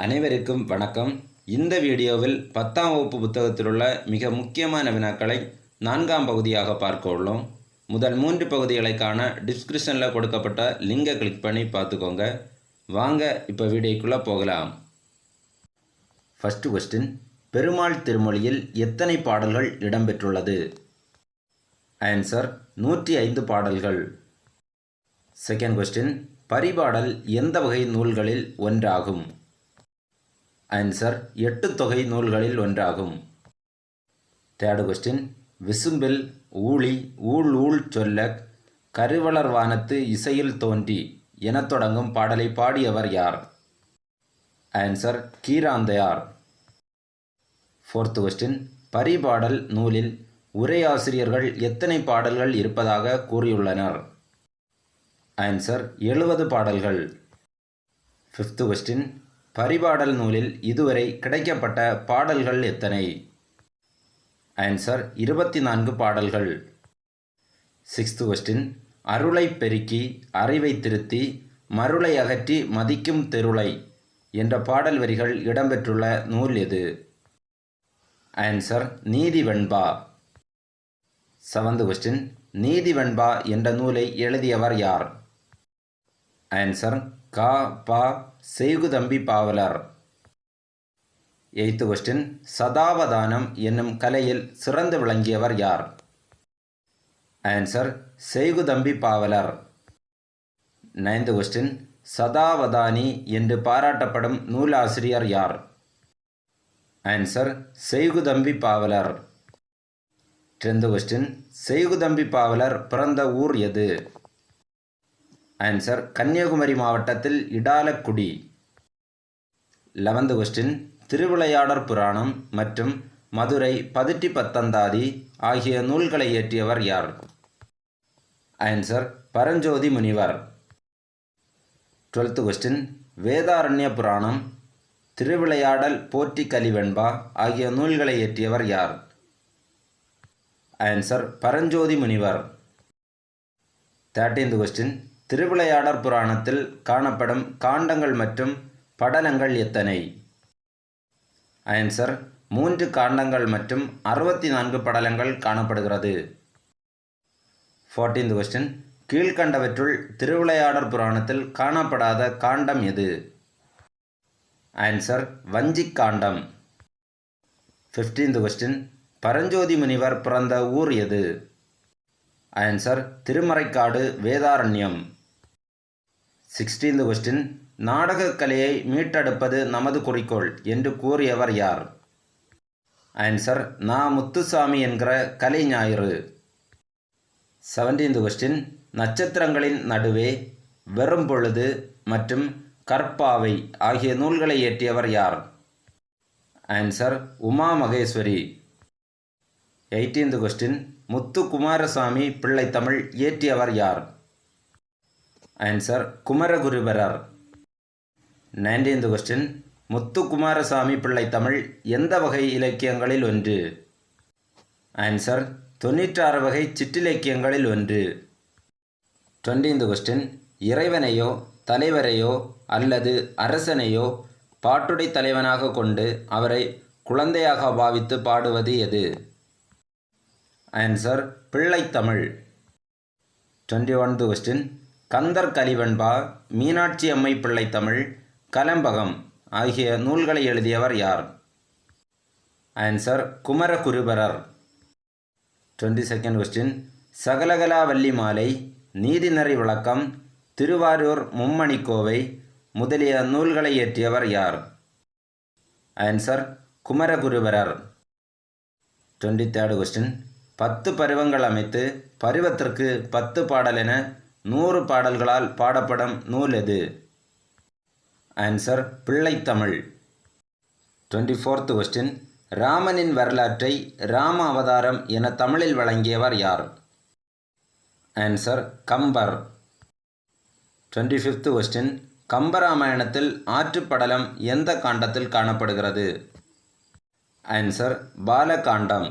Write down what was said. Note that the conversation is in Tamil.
அனைவருக்கும் வணக்கம். இந்த வீடியோவில் 10ஆம் வகுப்பு புத்தகத்தில் உள்ள மிக முக்கியமான வினாக்களை 4ஆம் பகுதியாக பார்க்க உள்ளோம். முதல் 3 பகுதிகளை காண டிஸ்கிரிப்ஷனில் கொடுக்கப்பட்ட லிங்கை கிளிக் பண்ணி பார்த்துக்கோங்க. வாங்க இப்போ வீடியோக்குள்ளே போகலாம். ஃபர்ஸ்ட் கொஸ்டின், பெருமாள் திருமொழியில் எத்தனை பாடல்கள் இடம்பெற்றுள்ளது? ஆன்சர் 105 பாடல்கள். செகண்ட் கொஸ்டின், பரிபாடல் எந்த வகை நூல்களில் ஒன்றாகும்? ஆன்சர் 8 தொகை நூல்களில் ஒன்றாகும். தேர்டு கொஸ்டின், விசும்பில் ஊழி ஊழ் ஊழ் சொல்ல கருவளர் வானத்து இசையில் தோன்றி என தொடங்கும் பாடலை பாடியவர் யார்? ஆன்சர் கீராந்தையார். ஃபோர்த் கொஸ்டின், பரிபாடல் நூலில் உரையாசிரியர்கள் எத்தனை பாடல்கள் இருப்பதாக கூறியுள்ளனர்? ஆன்சர் 70 பாடல்கள். ஃபிஃப்த் கொஸ்டின், பரிபாடல் நூலில் இதுவரை கிடைக்கப்பட்ட பாடல்கள் எத்தனை? ஆன்சர் 24 பாடல்கள். சிக்ஸ்த் கொஸ்டின், அருளை பெருக்கி அறிவை திருத்தி மருளை அகற்றி மதிக்கும் தெருளை என்ற பாடல் வரிகள் இடம்பெற்றுள்ள நூல் எது? ஆன்சர் நீதிவெண்பா. செவன்த் கொஸ்டின், நீதிவெண்பா என்ற நூலை எழுதியவர் யார்? ஆன்சர் கா பா செய்குதம்பி பாவலர். எய்த் கொஸ்டின், சதாவதானம் என்னும் கலையில் சிறந்து விளங்கியவர் யார்? ஆன்சர் செய்குதம்பி பாவலர். நைன்த் கொஸ்டின், சதாவதானி என்று பாராட்டப்படும் நூலாசிரியர் யார்? ஆன்சர் செய்குதம்பி பாவலர். டென்த் கொஸ்டின், செய்குதம்பி பாவலர் பிறந்த ஊர் எது? ஆன்சர் கன்னியாகுமரி மாவட்டத்தில் இடாலக்குடி. 11th கொஸ்டின், திருவிளையாடற் புராணம் மற்றும் மதுரை பதிட்டி பத்தந்தாதி ஆகிய நூல்களை இயற்றியவர் யார்? ஆன்சர் பரஞ்சோதி முனிவர். 12th கொஸ்டின், வேதாரண்ய புராணம், திருவிளையாடல் போற்றி கலிவெண்பா ஆகிய நூல்களை இயற்றியவர் யார்? ஆன்சர் பரஞ்சோதி முனிவர். 13th கொஸ்டின், திருவிளையாடற் புராணத்தில் காணப்படும் காண்டங்கள் மற்றும் படலங்கள் எத்தனை? ஆன்சர் 3 காண்டங்கள் மற்றும் 64 படலங்கள் காணப்படுகிறது. 14th கொஸ்டின், கீழ்கண்டவற்றுள் திருவிளையாடற் புராணத்தில் காணப்படாத காண்டம் எது? ஆன்சர் வஞ்சிக் காண்டம். 15th கொஸ்டின், பரஞ்சோதி முனிவர் பிறந்த ஊர் எது? Answer Thirumaraikkadu Vedaranyam. 16th question, நாடகக் கலையை மீட்டெடுப்பது நமது குறிக்கோள் என்று கூறியவர் யார்? ஆன்சர் நா. முத்துசாமி என்கிற கலை ஞாயிறு. 17th கொஸ்டின், நட்சத்திரங்களின் நடுவே, வெறும் பொழுது மற்றும் கற்பாவை ஆகிய நூல்களை இயற்றியவர் யார்? Answer Uma Maheswari. 18th question, Muthu Kumaraswamy Pillai Tamil இயற்றியவர் யார்? Answer Kumaraguruparar. 19th question, Muthu Kumaraswamy Pillai Tamil எந்த வகை இலக்கியங்களில் ஒன்று? ஆன்சர் 96 வகை சிற்றிலக்கியங்களில் ஒன்று. 20th கொஸ்டின், இறைவனையோ தலைவரையோ அல்லது அரசனையோ பாட்டுடை தலைவனாக கொண்டு அவரை குழந்தையாக பாவித்து பாடுவது எது? ஆன்சர் பிள்ளைத்தமிழ். 21th கொஸ்டின், கந்தர் கலிவெண்பா, மீனாட்சி அம்மை பிள்ளை தமிழ், கலம்பகம் ஆகிய நூல்களை எழுதியவர் யார்? Answer Kumaraguruparar. 22nd question, Sakalakalavalli மாலை, நீதிநெறி விளக்கம், திருவாரூர் மும்மணிக்கோவை முதலிய நூல்களை இயற்றியவர் யார்? ஆன்சர் குமரகுருபரர். 23rd கொஸ்டின், 10 பருவங்கள் அமைத்து பருவத்திற்கு 10 பாடல் என 100 பாடல்களால் பாடப்படும் நூல் எது? ஆன்சர் பிள்ளைத்தமிழ். 24th கொஸ்டின், ராமனின் வரலாற்றை ராம அவதாரம் என தமிழில் வழங்கியவர் யார்? ஆன்சர் கம்பர். 25th கொஸ்டின், கம்பராமாயணத்தில் ஆற்றுப்படலம் எந்த காண்டத்தில் காணப்படுகிறது? ஆன்சர் பாலகாண்டம்.